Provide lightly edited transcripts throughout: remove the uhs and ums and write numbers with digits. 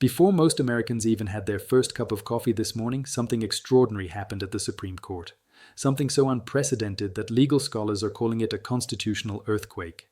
Before most Americans even had their first cup of coffee this morning, something extraordinary happened at the Supreme Court. Something so unprecedented that legal scholars are calling it a constitutional earthquake.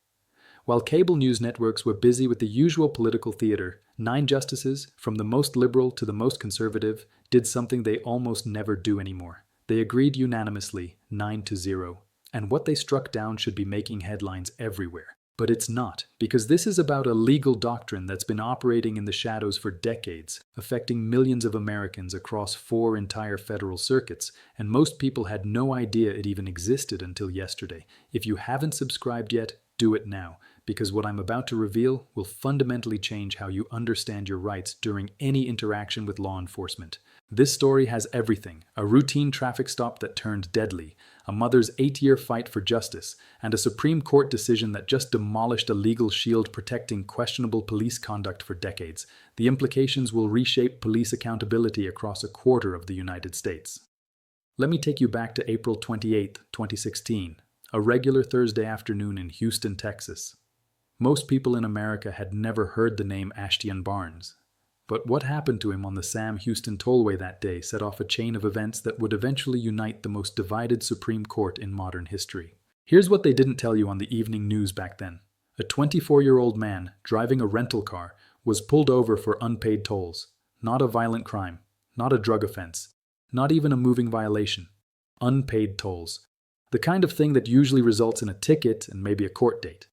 While cable news networks were busy with the usual political theater, 9 justices, from the most liberal to the most conservative, did something they almost never do anymore. They agreed unanimously, 9-0. And what they struck down should be making headlines everywhere. But it's not, because this is about a legal doctrine that's been operating in the shadows for decades, affecting millions of Americans across 4 entire federal circuits, and most people had no idea it even existed until yesterday. If you haven't subscribed yet, do it now, because what I'm about to reveal will fundamentally change how you understand your rights during any interaction with law enforcement. This story has everything: a routine traffic stop that turned deadly, a mother's 8-year fight for justice, and a Supreme Court decision that just demolished a legal shield protecting questionable police conduct for decades. The implications will reshape police accountability across a quarter of the United States. Let me take you back to April 28, 2016, a regular Thursday afternoon in Houston, Texas. Most people in America had never heard the name Ashton Barnes. But what happened to him on the Sam Houston Tollway that day set off a chain of events that would eventually unite the most divided Supreme Court in modern history. Here's what they didn't tell you on the evening news back then. A 24-year-old man driving a rental car was pulled over for unpaid tolls. Not a violent crime, not a drug offense, not even a moving violation. Unpaid tolls. The kind of thing that usually results in a ticket and maybe a court date.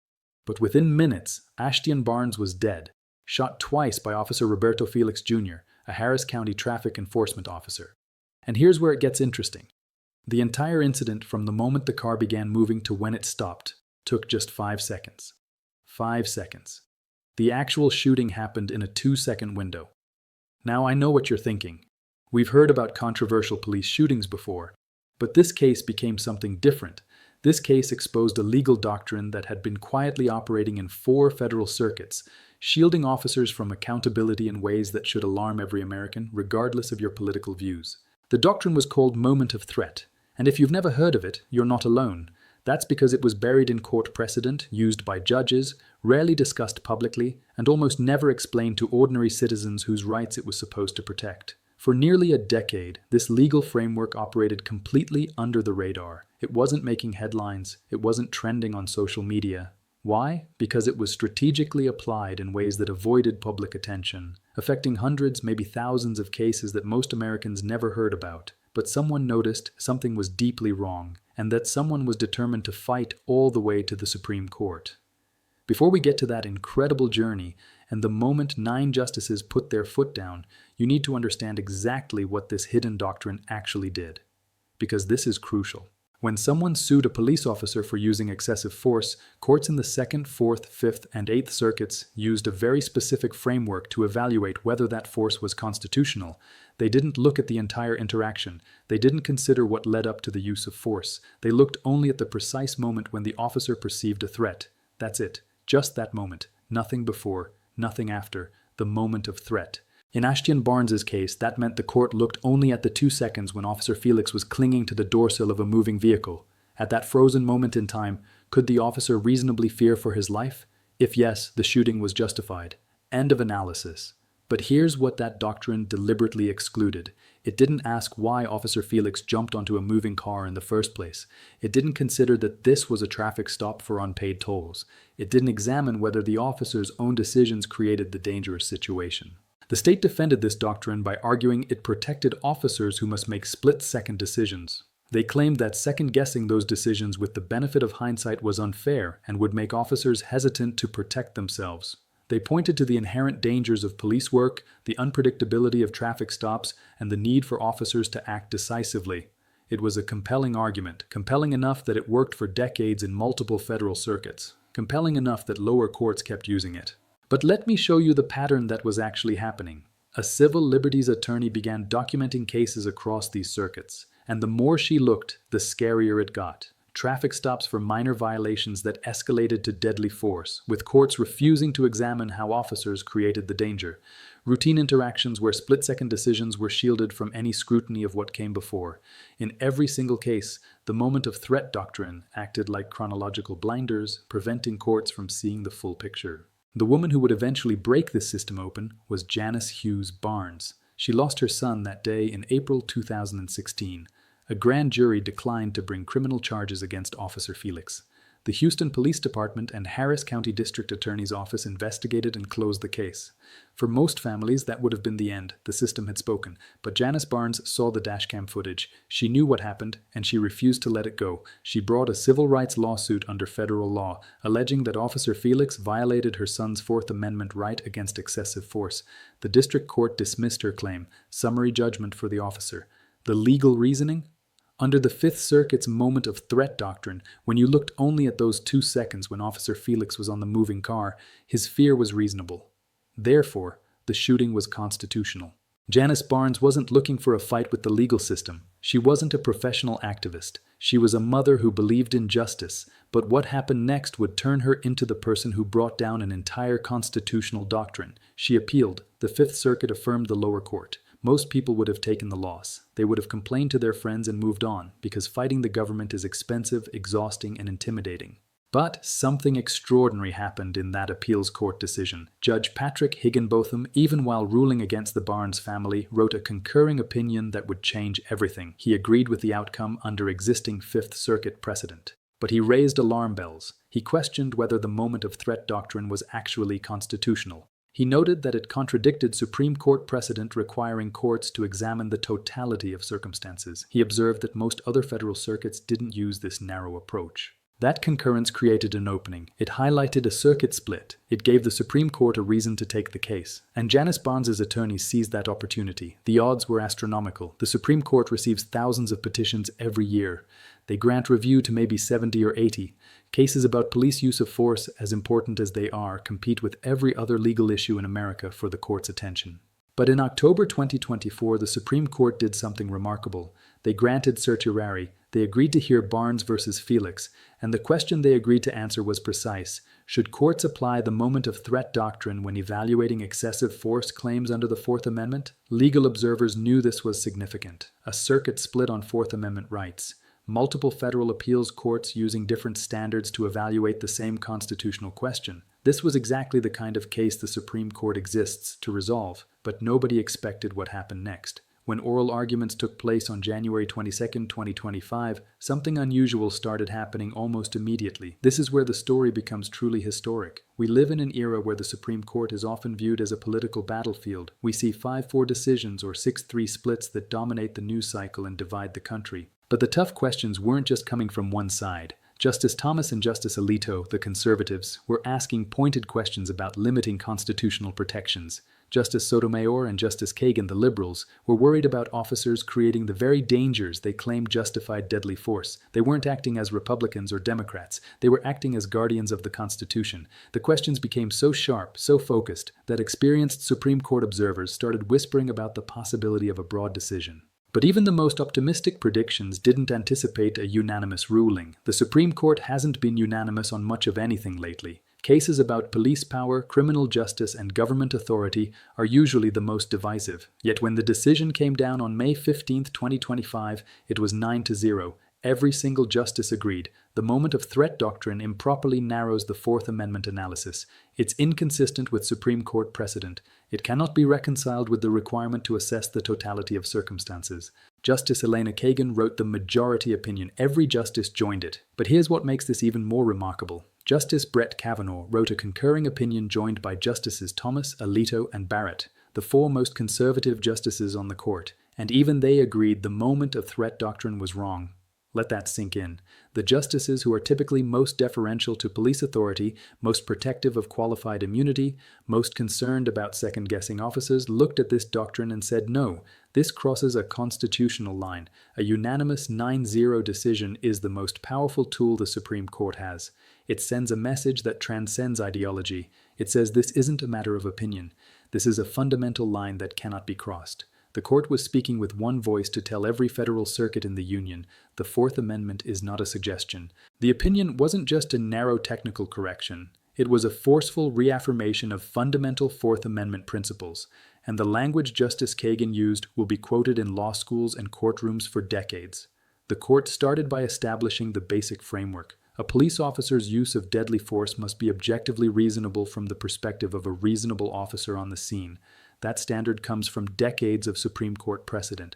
But within minutes, Ashton Barnes was dead. Shot twice by Officer Roberto Felix Jr., a Harris County traffic enforcement officer. And here's where it gets interesting. The entire incident, from the moment the car began moving to when it stopped, took just 5 seconds. 5 seconds. The actual shooting happened in a 2-second window. Now I know what you're thinking. We've heard about controversial police shootings before, but this case became something different. This case exposed a legal doctrine that had been quietly operating in 4 federal circuits, shielding officers from accountability in ways that should alarm every American, regardless of your political views. The doctrine was called moment of threat, and if you've never heard of it, you're not alone. That's because it was buried in court precedent, used by judges, rarely discussed publicly, and almost never explained to ordinary citizens whose rights it was supposed to protect. For nearly a decade, this legal framework operated completely under the radar. It wasn't making headlines, it wasn't trending on social media. Why? Because it was strategically applied in ways that avoided public attention, affecting hundreds, maybe thousands of cases that most Americans never heard about. But someone noticed something was deeply wrong, and that someone was determined to fight all the way to the Supreme Court. Before we get to that incredible journey, and the moment 9 justices put their foot down, you need to understand exactly what this hidden doctrine actually did. Because this is crucial. When someone sued a police officer for using excessive force, courts in the 2nd, 4th, 5th, and 8th circuits used a very specific framework to evaluate whether that force was constitutional. They didn't look at the entire interaction. They didn't consider what led up to the use of force. They looked only at the precise moment when the officer perceived a threat. That's it. Just that moment. Nothing before, nothing after. The moment of threat. In Ashton Barnes's case, that meant the court looked only at the 2 seconds when Officer Felix was clinging to the doorsill of a moving vehicle. At that frozen moment in time, could the officer reasonably fear for his life? If yes, the shooting was justified. End of analysis. But here's what that doctrine deliberately excluded. It didn't ask why Officer Felix jumped onto a moving car in the first place. It didn't consider that this was a traffic stop for unpaid tolls. It didn't examine whether the officer's own decisions created the dangerous situation. The state defended this doctrine by arguing it protected officers who must make split-second decisions. They claimed that second-guessing those decisions with the benefit of hindsight was unfair and would make officers hesitant to protect themselves. They pointed to the inherent dangers of police work, the unpredictability of traffic stops, and the need for officers to act decisively. It was a compelling argument, compelling enough that it worked for decades in multiple federal circuits, compelling enough that lower courts kept using it. But let me show you the pattern that was actually happening. A civil liberties attorney began documenting cases across these circuits, and the more she looked, the scarier it got. Traffic stops for minor violations that escalated to deadly force, with courts refusing to examine how officers created the danger. Routine interactions where split-second decisions were shielded from any scrutiny of what came before. In every single case, the moment of threat doctrine acted like chronological blinders, preventing courts from seeing the full picture. The woman who would eventually break this system open was Janice Hughes Barnes. She lost her son that day in April 2016. A grand jury declined to bring criminal charges against Officer Felix. The Houston Police Department and Harris County District Attorney's Office investigated and closed the case. For most families, that would have been the end. The system had spoken. But Janice Barnes saw the dashcam footage. She knew what happened, and she refused to let it go. She brought a civil rights lawsuit under federal law, alleging that Officer Felix violated her son's Fourth Amendment right against excessive force. The district court dismissed her claim. Summary judgment for the officer. The legal reasoning? Under the Fifth Circuit's moment of threat doctrine, when you looked only at those 2 seconds when Officer Felix was on the moving car, his fear was reasonable. Therefore, the shooting was constitutional. Janice Barnes wasn't looking for a fight with the legal system. She wasn't a professional activist. She was a mother who believed in justice, but what happened next would turn her into the person who brought down an entire constitutional doctrine. She appealed. The Fifth Circuit affirmed the lower court. Most people would have taken the loss. They would have complained to their friends and moved on, because fighting the government is expensive, exhausting, and intimidating. But something extraordinary happened in that appeals court decision. Judge Patrick Higginbotham, even while ruling against the Barnes family, wrote a concurring opinion that would change everything. He agreed with the outcome under existing Fifth Circuit precedent. But he raised alarm bells. He questioned whether the moment of threat doctrine was actually constitutional. He noted that it contradicted Supreme Court precedent requiring courts to examine the totality of circumstances. He observed that most other federal circuits didn't use this narrow approach. That concurrence created an opening. It highlighted a circuit split. It gave the Supreme Court a reason to take the case. And Janice Barnes's attorneys seized that opportunity. The odds were astronomical. The Supreme Court receives thousands of petitions every year. They grant review to maybe 70 or 80. Cases about police use of force, as important as they are, compete with every other legal issue in America for the court's attention. But in October 2024, the Supreme Court did something remarkable. They granted certiorari. They agreed to hear Barnes versus Felix, and the question they agreed to answer was precise. Should courts apply the moment of threat doctrine when evaluating excessive force claims under the Fourth Amendment? Legal observers knew this was significant. A circuit split on Fourth Amendment rights. Multiple federal appeals courts using different standards to evaluate the same constitutional question. This was exactly the kind of case the Supreme Court exists to resolve, but nobody expected what happened next. When oral arguments took place on January 22, 2025, something unusual started happening almost immediately. This is where the story becomes truly historic. We live in an era where the Supreme Court is often viewed as a political battlefield. We see 5-4 decisions or 6-3 splits that dominate the news cycle and divide the country. But the tough questions weren't just coming from one side. Justice Thomas and Justice Alito, the conservatives, were asking pointed questions about limiting constitutional protections. Justice Sotomayor and Justice Kagan, the liberals, were worried about officers creating the very dangers they claimed justified deadly force. They weren't acting as Republicans or Democrats. They were acting as guardians of the Constitution. The questions became so sharp, so focused, that experienced Supreme Court observers started whispering about the possibility of a broad decision. But even the most optimistic predictions didn't anticipate a unanimous ruling. The Supreme Court hasn't been unanimous on much of anything lately. Cases about police power, criminal justice, and government authority are usually the most divisive. Yet when the decision came down on May 15, 2025, it was 9-0. Every single justice agreed. The moment of threat doctrine improperly narrows the Fourth Amendment analysis. It's inconsistent with Supreme Court precedent. It cannot be reconciled with the requirement to assess the totality of circumstances. Justice Elena Kagan wrote the majority opinion. Every justice joined it. But here's what makes this even more remarkable. Justice Brett Kavanaugh wrote a concurring opinion joined by Justices Thomas, Alito, and Barrett, the 4 most conservative justices on the court, and even they agreed the moment of threat doctrine was wrong. Let that sink in. The justices who are typically most deferential to police authority, most protective of qualified immunity, most concerned about second-guessing officers, looked at this doctrine and said, no, this crosses a constitutional line. A unanimous 9-0 decision is the most powerful tool the Supreme Court has. It sends a message that transcends ideology. It says this isn't a matter of opinion. This is a fundamental line that cannot be crossed. The court was speaking with one voice to tell every federal circuit in the Union, the Fourth Amendment is not a suggestion. The opinion wasn't just a narrow technical correction. It was a forceful reaffirmation of fundamental Fourth Amendment principles, and the language Justice Kagan used will be quoted in law schools and courtrooms for decades. The court started by establishing the basic framework. A police officer's use of deadly force must be objectively reasonable from the perspective of a reasonable officer on the scene. That standard comes from decades of Supreme Court precedent.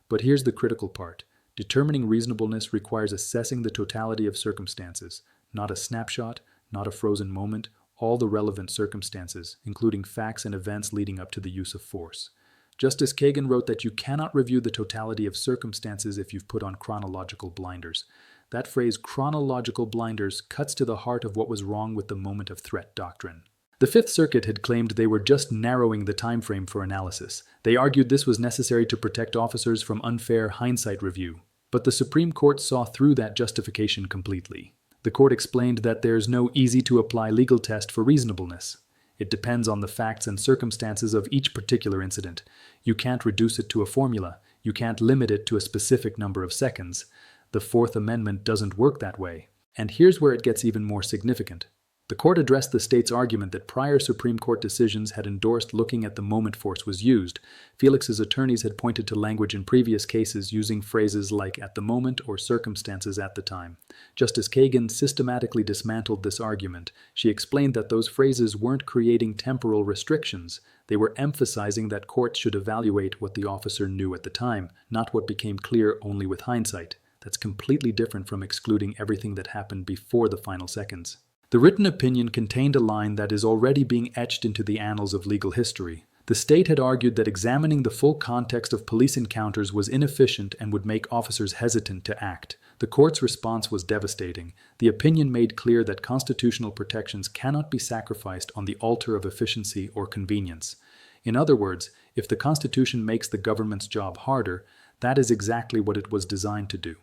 But here's the critical part. Determining reasonableness requires assessing the totality of circumstances, not a snapshot, not a frozen moment, all the relevant circumstances, including facts and events leading up to the use of force. Justice Kagan wrote that you cannot review the totality of circumstances if you've put on chronological blinders. That phrase, chronological blinders, cuts to the heart of what was wrong with the moment of threat doctrine. The Fifth Circuit had claimed they were just narrowing the time frame for analysis. They argued this was necessary to protect officers from unfair hindsight review. But the Supreme Court saw through that justification completely. The court explained that there's no easy-to-apply legal test for reasonableness. It depends on the facts and circumstances of each particular incident. You can't reduce it to a formula. You can't limit it to a specific number of seconds. The Fourth Amendment doesn't work that way. And here's where it gets even more significant. The court addressed the state's argument that prior Supreme Court decisions had endorsed looking at the moment force was used. Felix's attorneys had pointed to language in previous cases using phrases like at the moment or circumstances at the time. Justice Kagan systematically dismantled this argument. She explained that those phrases weren't creating temporal restrictions. They were emphasizing that courts should evaluate what the officer knew at the time, not what became clear only with hindsight. That's completely different from excluding everything that happened before the final seconds. The written opinion contained a line that is already being etched into the annals of legal history. The state had argued that examining the full context of police encounters was inefficient and would make officers hesitant to act. The court's response was devastating. The opinion made clear that constitutional protections cannot be sacrificed on the altar of efficiency or convenience. In other words, if the Constitution makes the government's job harder, that is exactly what it was designed to do.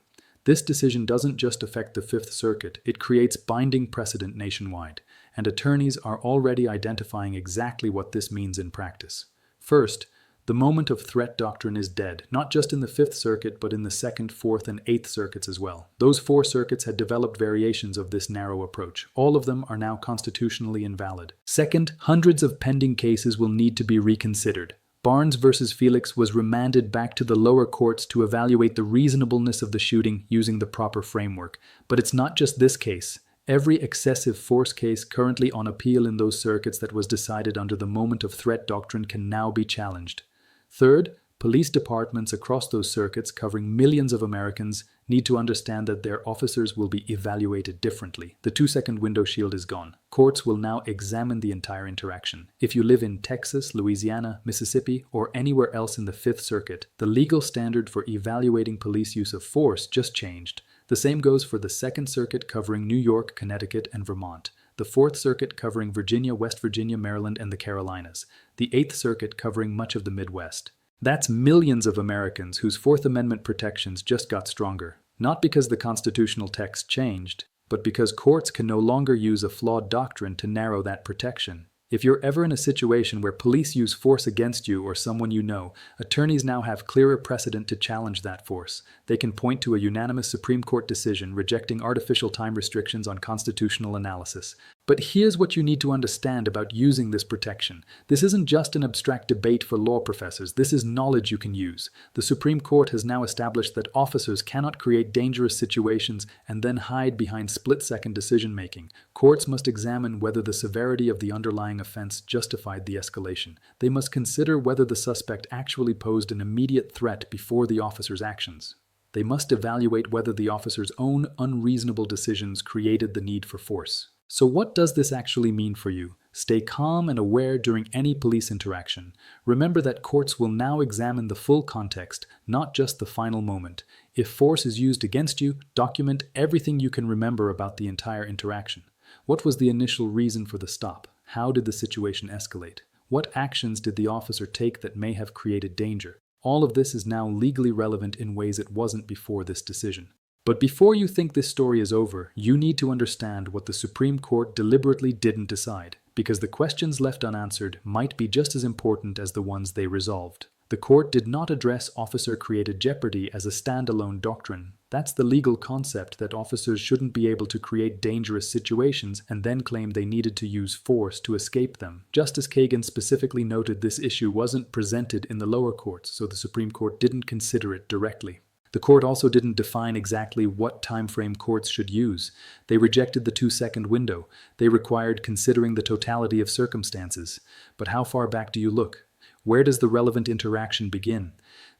This decision doesn't just affect the Fifth Circuit, it creates binding precedent nationwide, and attorneys are already identifying exactly what this means in practice. First, the moment of threat doctrine is dead, not just in the Fifth Circuit, but in the Second, Fourth, and Eighth Circuits as well. Those four circuits had developed variations of this narrow approach. All of them are now constitutionally invalid. Second, hundreds of pending cases will need to be reconsidered. Barnes versus Felix was remanded back to the lower courts to evaluate the reasonableness of the shooting using the proper framework. But it's not just this case. Every excessive force case currently on appeal in those circuits that was decided under the moment of threat doctrine can now be challenged. Third, police departments across those circuits covering millions of Americans need to understand that their officers will be evaluated differently. The 2-second window shield is gone. Courts will now examine the entire interaction. If you live in Texas, Louisiana, Mississippi, or anywhere else in the Fifth Circuit, the legal standard for evaluating police use of force just changed. The same goes for the Second Circuit covering New York, Connecticut, and Vermont. The Fourth Circuit covering Virginia, West Virginia, Maryland, and the Carolinas. The Eighth Circuit covering much of the Midwest. That's millions of Americans whose Fourth Amendment protections just got stronger. Not because the constitutional text changed, but because courts can no longer use a flawed doctrine to narrow that protection. If you're ever in a situation where police use force against you or someone you know, attorneys now have clearer precedent to challenge that force. They can point to a unanimous Supreme Court decision rejecting artificial time restrictions on constitutional analysis. But here's what you need to understand about using this protection. This isn't just an abstract debate for law professors. This is knowledge you can use. The Supreme Court has now established that officers cannot create dangerous situations and then hide behind split-second decision-making. Courts must examine whether the severity of the underlying offense justified the escalation. They must consider whether the suspect actually posed an immediate threat before the officer's actions. They must evaluate whether the officer's own unreasonable decisions created the need for force. So what does this actually mean for you? Stay calm and aware during any police interaction. Remember that courts will now examine the full context, not just the final moment. If force is used against you, document everything you can remember about the entire interaction. What was the initial reason for the stop? How did the situation escalate? What actions did the officer take that may have created danger? All of this is now legally relevant in ways it wasn't before this decision. But before you think this story is over, you need to understand what the Supreme Court deliberately didn't decide, because the questions left unanswered might be just as important as the ones they resolved. The court did not address officer-created jeopardy as a standalone doctrine. That's the legal concept that officers shouldn't be able to create dangerous situations and then claim they needed to use force to escape them. Justice Kagan specifically noted this issue wasn't presented in the lower courts, so the Supreme Court didn't consider it directly. The court also didn't define exactly what time frame courts should use. They rejected the 2-second window. They required considering the totality of circumstances. But how far back do you look? Where does the relevant interaction begin?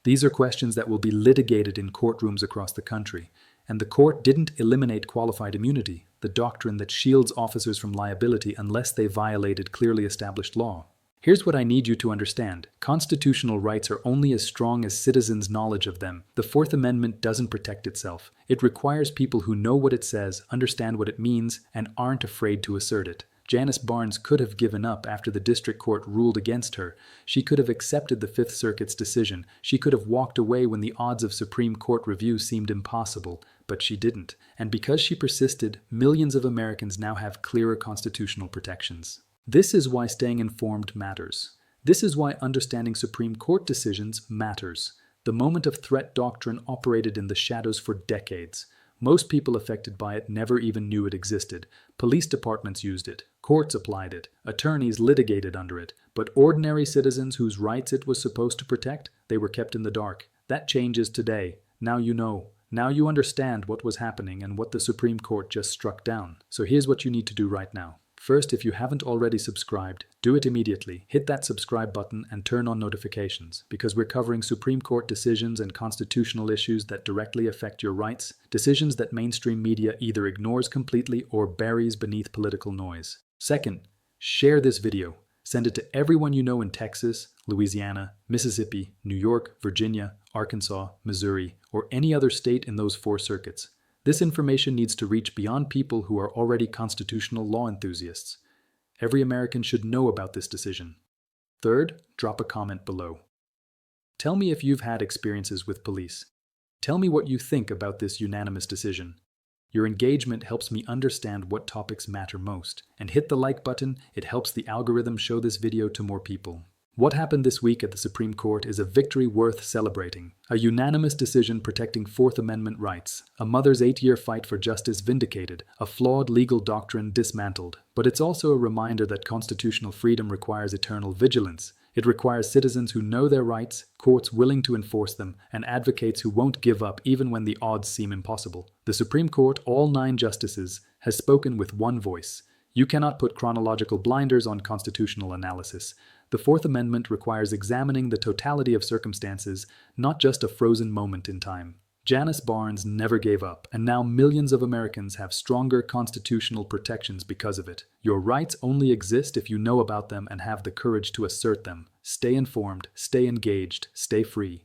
These are questions that will be litigated in courtrooms across the country. And the court didn't eliminate qualified immunity, the doctrine that shields officers from liability unless they violated clearly established law. Here's what I need you to understand. Constitutional rights are only as strong as citizens' knowledge of them. The Fourth Amendment doesn't protect itself. It requires people who know what it says, understand what it means, and aren't afraid to assert it. Janice Barnes could have given up after the district court ruled against her. She could have accepted the Fifth Circuit's decision. She could have walked away when the odds of Supreme Court review seemed impossible. But she didn't. And because she persisted, millions of Americans now have clearer constitutional protections. This is why staying informed matters. This is why understanding Supreme Court decisions matters. The moment of threat doctrine operated in the shadows for decades. Most people affected by it never even knew it existed. Police departments used it. Courts applied it. Attorneys litigated under it. But ordinary citizens whose rights it was supposed to protect, they were kept in the dark. That changes today. Now you know. Now you understand what was happening and what the Supreme Court just struck down. So here's what you need to do right now. First, if you haven't already subscribed, do it immediately. Hit that subscribe button and turn on notifications, because we're covering Supreme Court decisions and constitutional issues that directly affect your rights, decisions that mainstream media either ignores completely or buries beneath political noise. Second, share this video. Send it to everyone you know in Texas, Louisiana, Mississippi, New York, Virginia, Arkansas, Missouri, or any other state in those 4 circuits. This information needs to reach beyond people who are already constitutional law enthusiasts. Every American should know about this decision. Third, drop a comment below. Tell me if you've had experiences with police. Tell me what you think about this unanimous decision. Your engagement helps me understand what topics matter most. And hit the like button, it helps the algorithm show this video to more people. What happened this week at the Supreme Court is a victory worth celebrating. A unanimous decision protecting Fourth Amendment rights. A mother's 8-year fight for justice vindicated. A flawed legal doctrine dismantled. But it's also a reminder that constitutional freedom requires eternal vigilance. It requires citizens who know their rights, courts willing to enforce them, and advocates who won't give up even when the odds seem impossible. The Supreme Court, all 9 justices, has spoken with one voice. You cannot put chronological blinders on constitutional analysis. The Fourth Amendment requires examining the totality of circumstances, not just a frozen moment in time. Janice Barnes never gave up, and now millions of Americans have stronger constitutional protections because of it. Your rights only exist if you know about them and have the courage to assert them. Stay informed, stay engaged, stay free.